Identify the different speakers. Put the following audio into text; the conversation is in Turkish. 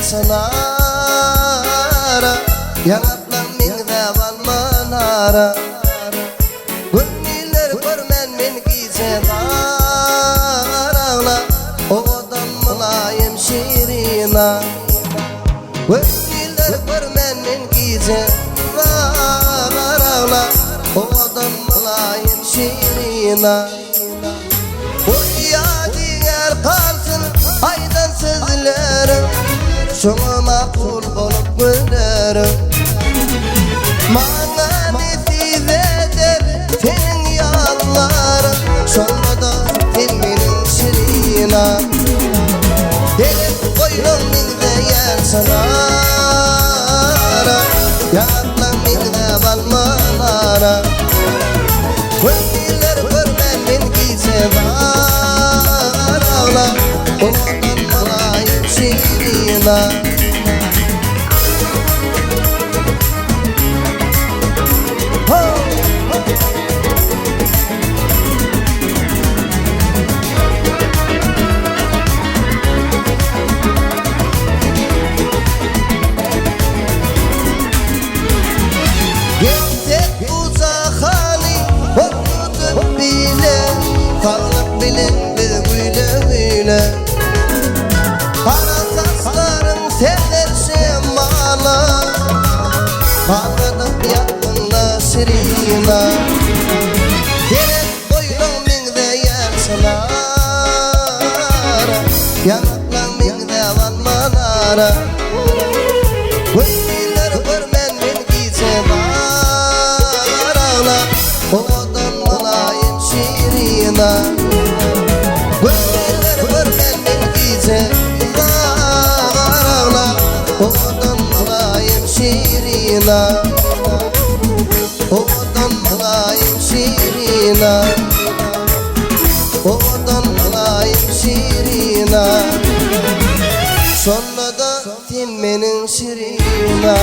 Speaker 1: sanara Yanatlan mingde balmanara Gönüller görmen men giyse darağla Odan mulayim şirina Gönüller görmen men giyse darağla Odan mulayim şirina Uyadiler kalsın aydan sizlerim Şuna makul olup gülerim Bana nefis eder senin yalların Şuna da dilmenin şirina Gelip koynum mingde yer sanara Yaklan mingde balmalara Gönüller görmen men giyse darağla Odan mulayim şirina Gittik uzakani Unutun bile Kallık bilin bir güyle güyle Kara saçlarım seversin bana Anladım yakında sirina Gelip boynum mingde yer sanara Yanaklan mingde vanmanara Gönüller görmen men giyse darağla Odan mulayim şirina Gönüller görmen men giyse darağla Odan mulayim şirina Odan mulayim şirina Odan mulayim şirina Sonra da dinmenin şirina